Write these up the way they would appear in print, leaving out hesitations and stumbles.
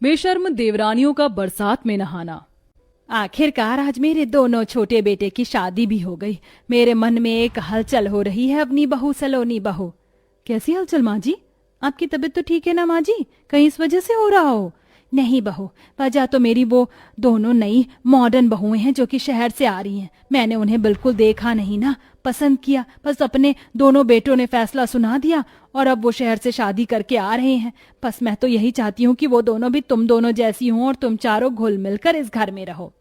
बेशर्म देवरानियों का बरसात में नहाना। आखिरकार आज मेरे दोनों छोटे बेटे की शादी भी हो गई। मेरे मन में एक हलचल हो रही है अपनी बहू सलोनी बहू। कैसी हलचल माँ जी? आपकी तबीयत तो ठीक है ना माँ जी? कहीं इस वजह से हो रहा हो? नहीं बहू, वजह तो मेरी वो दोनों नई मॉडर्न बहुएं हैं जो कि शहर से आ रही हैं। मैंने उन्हें बिल्कुल देखा नहीं ना, पसंद किया, बस अपने दोनों बेटों ने फैसला सुना दिया और अब वो शहर से शादी करके आ रहे हैं। बस मैं तो यही चाहती हूँ कि वो दोनों भी तुम दोनों जैसी हों और तुम चारों घुल मिलकर इस घर में रहो।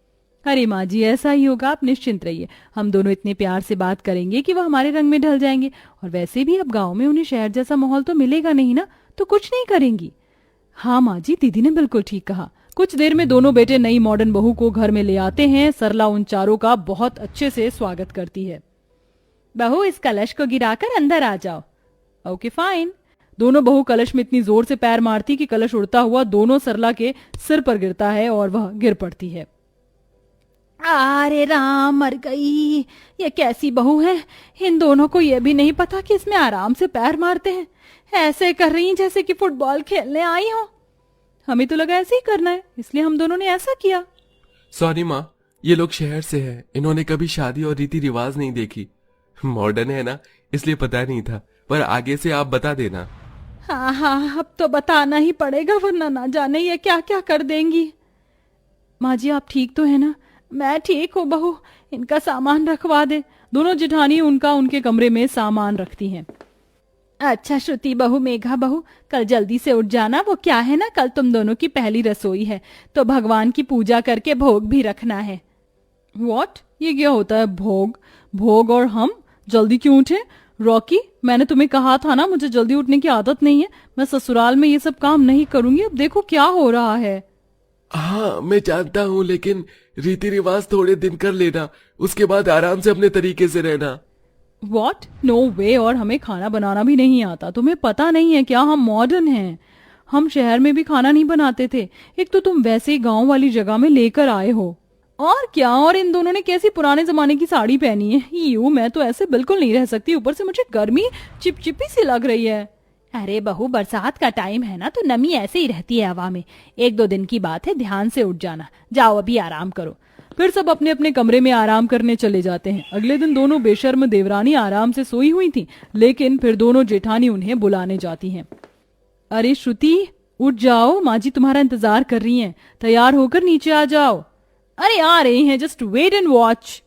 अरे माँ जी, ऐसा ही होगा, आप निश्चिंत रहिए। हम दोनों इतने प्यार से बात करेंगे कि वो हमारे रंग में ढल जाएंगे। और वैसे भी अब गाँव में उन्हें शहर जैसा माहौल तो मिलेगा नहीं ना, तो कुछ नहीं करेंगी। हाँ माँ जी, दीदी ने बिल्कुल ठीक कहा। कुछ देर में दोनों बेटे नई मॉडर्न बहू को घर में ले आते हैं। सरला उन चारों का बहुत अच्छे से स्वागत करती है। बहू, इस कलश को गिराकर अंदर आ जाओ। Okay fine. दोनों बहू कलश में इतनी जोर से पैर मारती कि कलश उड़ता हुआ दोनों सरला के सिर पर गिरता है और वह गिर पड़ती है। अरे राम, मर गई। ये कैसी बहू है? इन दोनों को यह भी नहीं पता कि इसमें आराम से पैर मारते हैं। ऐसे कर रही जैसे कि फुटबॉल खेलने आई हो। हमें तो लगा ऐसे ही करना है, इसलिए हम दोनों ने ऐसा किया। सॉरी माँ, ये लोग शहर से हैं, इन्होंने कभी शादी और रीति रिवाज नहीं देखी। मॉडर्न है ना, इसलिए पता नहीं था, पर आगे से आप बता देना। हाँ हाँ, अब तो बताना ही पड़ेगा, वरना ना जाने ये क्या क्या कर देंगी। माँ जी, आप ठीक तो है ना? मैं ठीक हूँ बहू, इनका सामान रखवा दे। दोनों जेठानी उनका उनके कमरे में सामान रखती हैं। अच्छा श्रुति बहू, मेघा बहू, कल जल्दी से उठ जाना। वो क्या है ना, कल तुम दोनों की पहली रसोई है, तो भगवान की पूजा करके भोग भी रखना है। व्हाट? ये क्या होता है भोग? भोग और हम जल्दी क्यों उठे? रॉकी, मैंने तुम्हें कहा था ना, मुझे जल्दी उठने की आदत नहीं है। मैं ससुराल में ये सब काम नहीं करूंगी। अब देखो क्या हो रहा है। हाँ मैं जानता हूँ, लेकिन रीति रिवाज थोड़े दिन कर लेना, उसके बाद आराम से अपने तरीके से रहना। व्हाट? नो वे। और हमें खाना बनाना भी नहीं आता। तुम्हें पता नहीं है क्या, हम मॉडर्न हैं। हम शहर में भी खाना नहीं बनाते थे। एक तो तुम वैसे ही गांव वाली जगह में लेकर आए हो। और क्या, और इन दोनों ने कैसी पुराने जमाने की साड़ी पहनी है। यूं मैं तो ऐसे बिल्कुल नहीं रह सकती। ऊपर से मुझे गर्मी चिपचिपी सी लग रही है। अरे बहू, बरसात का टाइम है ना, तो नमी ऐसे ही रहती है हवा में। 1-2 दिन की बात है, ध्यान से उठ जाना। जाओ अभी आराम करो। फिर सब अपने अपने कमरे में आराम करने चले जाते हैं। अगले दिन दोनों बेशर्म देवरानी आराम से सोई हुई थी, लेकिन फिर दोनों जेठानी उन्हें बुलाने जाती हैं। अरे श्रुति, उठ जाओ, माँ जी तुम्हारा इंतजार कर रही हैं। तैयार होकर नीचे आ जाओ। अरे आ रही हैं, जस्ट वेट एंड वॉच।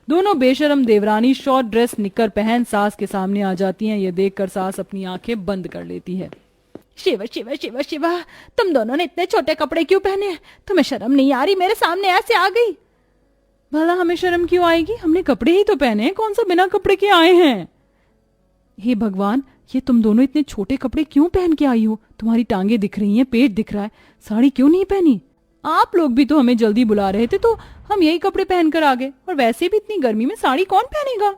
दोनों बेशरम देवरानी शॉर्ट ड्रेस निक्कर पहन सास के सामने आ जाती हैं। ये देखकर सास अपनी आंखें बंद कर लेती है। शिवा शिवा शिवा शिवा, तुम दोनों ने इतने छोटे कपड़े क्यों पहने हैं? तुम्हें शर्म नहीं आ रही? मेरे सामने ऐसे आ गई। भला हमें शर्म क्यों आएगी? हमने कपड़े ही तो पहने हैं, कौन सा बिना कपड़े के आए हैं? हे भगवान, ये तुम दोनों इतने छोटे कपड़े क्यों पहन के आई हो? तुम्हारी टांगे दिख रही हैं, पेट दिख रहा है, साड़ी क्यों नहीं पहनी? आप लोग भी तो हमें जल्दी बुला रहे थे, तो हम यही कपड़े पहनकर आ गए। और वैसे भी इतनी गर्मी में साड़ी कौन पहनेगा?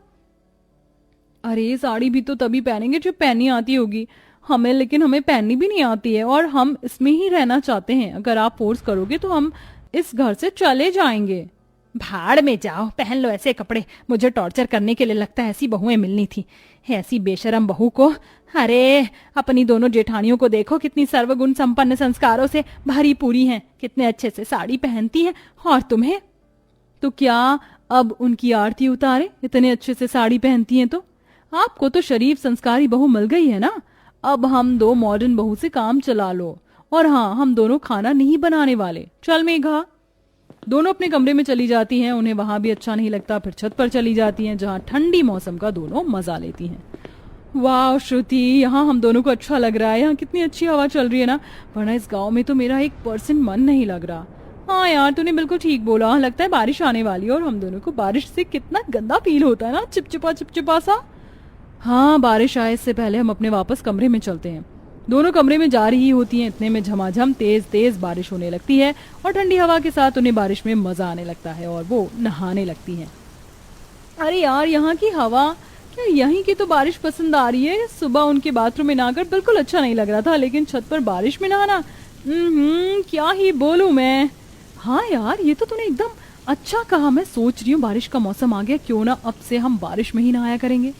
अरे साड़ी भी तो तभी पहनेंगे जब पहननी आती होगी हमें, लेकिन हमें पहननी भी नहीं आती है और हम इसमें ही रहना चाहते हैं। अगर आप फोर्स करोगे तो हम इस घर से चले जाएंगे। भाड़ में जाओ, पहन लो ऐसे कपड़े। मुझे टॉर्चर करने के लिए लगता है ऐसी बहुएं मिलनी थी, ऐसी बेशरम बहू को। अरे अपनी दोनों जेठानियों को देखो, कितनी सर्वगुण संपन्न संस्कारों से भरी पूरी हैं, कितने अच्छे से साड़ी पहनती हैं। और तुम्हें तो क्या अब उनकी आरती उतारे? इतने अच्छे से साड़ी पहनती हैं तो। आपको तो शरीफ संस्कारी बहू मिल गई है ना। अब हम 2 मॉडर्न बहू से काम चला लो। और हाँ, हम दोनों खाना नहीं बनाने वाले। चल मेघा। दोनों अपने कमरे में चली जाती हैं। उन्हें वहां भी अच्छा नहीं लगता। फिर छत पर चली जाती हैं, जहां ठंडी मौसम का दोनों मजा लेती हैं। वाह श्रुति, यहाँ हम दोनों को अच्छा लग रहा है। यहाँ कितनी अच्छी हवा चल रही है ना, वरना इस गांव में तो मेरा 1% मन नहीं लग रहा। हाँ यार, तूने बिल्कुल ठीक बोला, लगता है बारिश आने वाली है। और हम दोनों को बारिश से कितना गंदा फील होता है ना, चिपचिपा चिपचिपा सा। हाँ, बारिश आए इससे पहले हम अपने वापस कमरे में चलते हैं। दोनों कमरे में जा रही होती हैं, इतने में झमाझम तेज तेज बारिश होने लगती है और ठंडी हवा के साथ उन्हें बारिश में मजा आने लगता है और वो नहाने लगती हैं। अरे यार, यहाँ की हवा, क्या यहीं की तो बारिश पसंद आ रही है। सुबह उनके बाथरूम में नहाकर बिल्कुल अच्छा नहीं लग रहा था, लेकिन छत पर बारिश में नहाना, क्या ही बोलूं मैं। हाँ यार, ये तो तूने एकदम अच्छा कहा। मैं सोच रही हूँ बारिश का मौसम आ गया, क्यों ना अब से हम बारिश में ही नहाया करेंगे।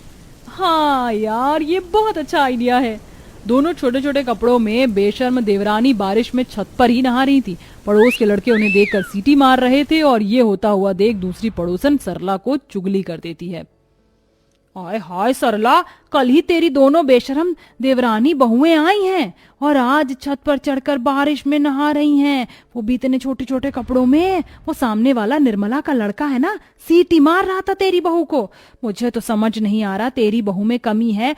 हाँ यार, ये बहुत अच्छा आइडिया है। दोनों छोटे छोटे कपड़ों में बेशर्म देवरानी बारिश में छत पर ही नहा रही थी। पड़ोस के लड़के उन्हें देखकर सीटी मार रहे थे और ये होता हुआ देख दूसरी पड़ोसन सरला को चुगली कर देती है। हाय हाय सरला, कल ही तेरी दोनों बेशर्म देवरानी बहुएं आई हैं और आज छत पर चढ़कर बारिश में नहा रही हैं, वो भी इतने छोटे छोटे कपड़ों में। वो सामने वाला निर्मला का लड़का है ना, सीटी मार रहा था तेरी बहू को। मुझे तो समझ नहीं आ रहा तेरी बहू में कमी है।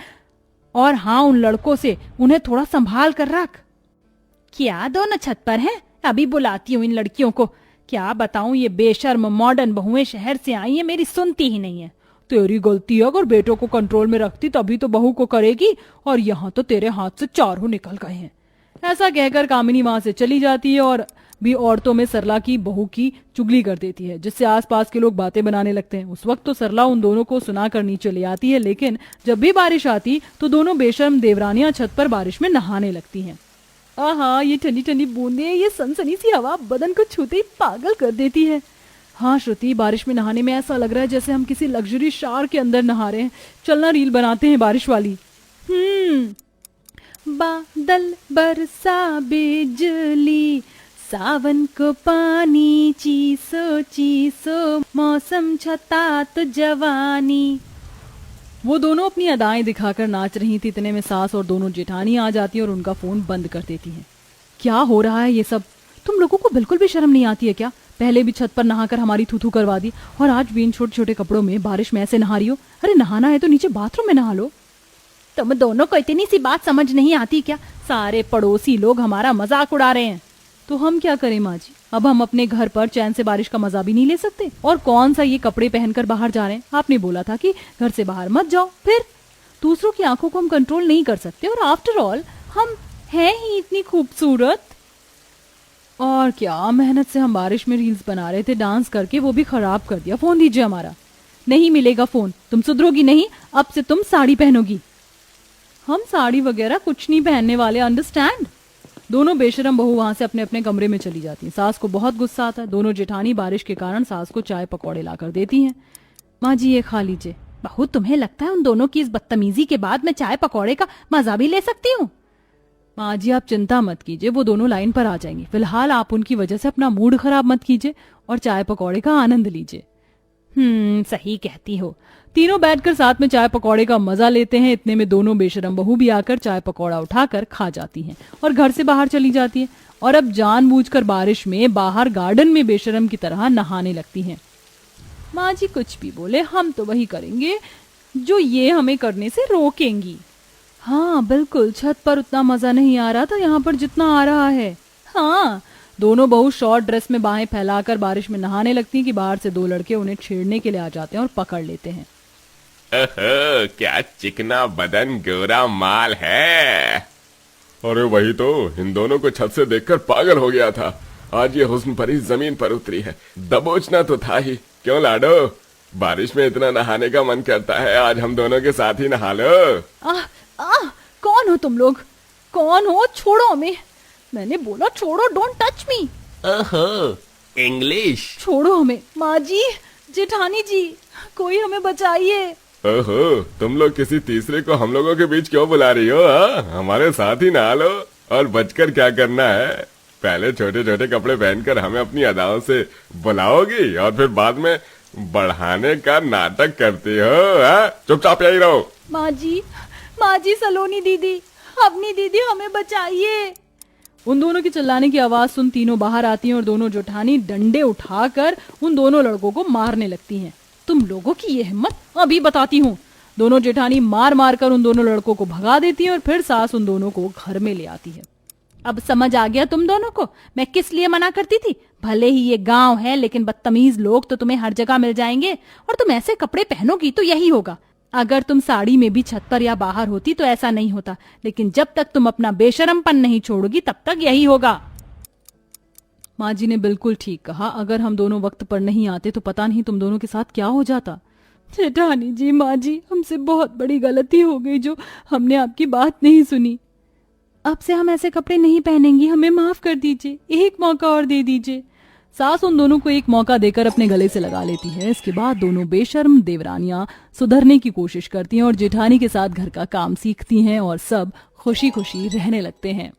और हाँ, उन लड़कों से उन्हें थोड़ा संभाल कर रख। क्या दोनों छत पर हैं? अभी बुलाती हूँ इन लड़कियों को। क्या बताऊं, ये बेशर्म मॉडर्न बहुएं शहर से आई हैं, मेरी सुनती ही नहीं है। तेरी गलती है, अगर बेटों को कंट्रोल में रखती तभी तो बहू को करेगी, और यहाँ तो तेरे हाथ से चारों निकल गए हैं। ऐसा कहकर कामिनी वहां से चली जाती है और भी औरतों में सरला की बहू की चुगली कर देती है, जिससे आसपास के लोग बातें बनाने लगते हैं। उस वक्त तो सरला उन दोनों को सुनाकर नीचे ले आती है, लेकिन जब भी बारिश आती तो दोनों बेशर्म देवरानियां छत पर बारिश में नहाने लगती हैं। आहा, ये ठंडी ठंडी बूंदें, ये सनसनी सी हवा बदन को छूते ही पागल कर देती है। हाँ श्रुति, बारिश में नहाने में ऐसा लग रहा है जैसे हम किसी लग्जरी शार के अंदर नहा रहे हैं। चलना रील बनाते हैं बारिश वाली। बादल बरसा बिजली, सावन को पानी, चीसो चीसो मौसम छता तो जवानी। वो दोनों अपनी अदाएं दिखाकर नाच रही थी। इतने में सास और दोनों जेठानी आ जाती है और उनका फोन बंद कर देती हैं। क्या हो रहा है ये सब? तुम लोगों को बिल्कुल भी शर्म नहीं आती है क्या? पहले भी छत पर नहाकर हमारी थूथू करवा दी और आज भी इन छोटे छोटे कपड़ों में बारिश में ऐसे नहा रही हो। अरे नहाना है तो नीचे बाथरूम में नहा लो। तुम दोनों को इतनी सी बात समझ नहीं आती क्या? सारे पड़ोसी लोग हमारा मजाक उड़ा रहे हैं। तो हम क्या करें माँ जी? अब हम अपने घर पर चैन से बारिश का मजा भी नहीं ले सकते। और कौन सा ये कपड़े पहनकर बाहर जा रहे हैं? आपने बोला था कि घर से बाहर मत जाओ। फिर दूसरों की आंखों को हम कंट्रोल नहीं कर सकते, और आफ्टर ऑल हम हैं ही इतनी खूबसूरत। और क्या मेहनत से हम बारिश में रील्स बना रहे थे डांस करके, वो भी खराब कर दिया। फोन दीजिए हमारा। नहीं मिलेगा फोन। तुम सुधरोगी नहीं, अब से तुम साड़ी पहनोगी। हम साड़ी वगैरह कुछ नहीं पहनने वाले, अंडरस्टैंड? दोनों बेशरम बहू वहां से अपने अपने कमरे में चली जाती हैं। सास को बहुत गुस्सा आता है। दोनों जेठानी बारिश के कारण सास को चाय पकौड़े लाकर देती हैं। माँ जी ये खा लीजिए। बहू, तुम्हें लगता है उन दोनों की इस बदतमीजी के बाद मैं चाय पकौड़े का मजा भी ले सकती हूँ? माँ जी आप चिंता मत कीजिए, वो दोनों लाइन पर आ जाएंगी। फिलहाल आप उनकी वजह से अपना मूड खराब मत कीजिए और चाय पकौड़े का आनंद लीजिए। सही कहती हो। तीनों बैठकर साथ में चाय पकौड़े का मजा लेते हैं। इतने में दोनों बेशरम बहू भी आकर चाय पकौड़ा उठाकर खा जाती हैं और घर से बाहर चली जाती है। और अब जानबूझकर बारिश में बाहर गार्डन में बेशरम की तरह नहाने लगती हैं। माँ जी कुछ भी बोले, हम तो वही करेंगे जो ये हमें करने से रोकेंगी। हाँ बिल्कुल, छत पर उतना मजा नहीं आ रहा था यहाँ पर जितना आ रहा है। हाँ, दोनों बहू शॉर्ट ड्रेस में बाहें फैलाकर बारिश में नहाने लगती हैं कि बाहर से दो लड़के उन्हें छेड़ने के लिए आ जाते हैं और पकड़ लेते हैं। क्या चिकना बदन गोरा माल है। अरे वही तो, इन दोनों को छत से देखकर पागल हो गया था। आज ये हुस्न परी जमीन पर उतरी है। दबोचना तो था ही। क्यों लाडो, बारिश में इतना नहाने का मन करता है, आज हम दोनों के साथ ही नहा लो। कौन हो तुम लोग? कौन हो? छोड़ो हमें। मैंने बोला छोड़ो, डोंट टच मी। ओहो, इंग्लिश। छोड़ो हमें। माँ जी, जेठानी जी, कोई हमें बचाइए। ओहो, तुम लोग किसी तीसरे को हम लोगों के बीच क्यों बुला रही हो? हमारे साथ ही नहा लो। और बचकर क्या करना है? पहले छोटे छोटे कपड़े पहनकर हमें अपनी अदाओं से बुलाओगी और फिर बाद में बढ़ाने का नाटक करती हो। चुपचाप यही रहो। माँ जी, सलोनी दीदी, अपनी दीदी, हमें बचाइए। उन दोनों की चिल्लाने की आवाज सुन तीनों बाहर आती हैं और दोनों जेठानी डंडे उठाकर उन दोनों लड़कों को मारने लगती हैं। तुम लोगों की ये हिम्मत, अभी बताती हूँ। दोनों जेठानी मार मार कर उन दोनों लड़कों को भगा देती हैं और फिर सास उन दोनों को घर में ले आती है। अब समझ आ गया तुम दोनों को मैं किस लिए मना करती थी? भले ही ये गांव है, लेकिन बदतमीज लोग तो तुम्हें हर जगह मिल जाएंगे और तुम ऐसे कपड़े पहनोगी तो यही होगा। अगर तुम साड़ी में भी छत पर या बाहर होती तो ऐसा नहीं होता, लेकिन जब तक तुम अपना बेशरमपन नहीं छोड़ोगी तब तक यही होगा। माँ जी ने बिल्कुल ठीक कहा। अगर हम दोनों वक्त पर नहीं आते तो पता नहीं तुम दोनों के साथ क्या हो जाता। जेठानी जी, माँ जी, हमसे बहुत बड़ी गलती हो गई जो हमने आपकी बात नहीं सुनी। अब से हम ऐसे कपड़े नहीं पहनेंगी, हमें माफ कर दीजिए, एक मौका और दे दीजिए। सास उन दोनों को एक मौका देकर अपने गले से लगा लेती है। इसके बाद दोनों बेशर्म देवरानियां सुधरने की कोशिश करती हैं और जेठानी के साथ घर का काम सीखती हैं और सब खुशी खुशी रहने लगते हैं।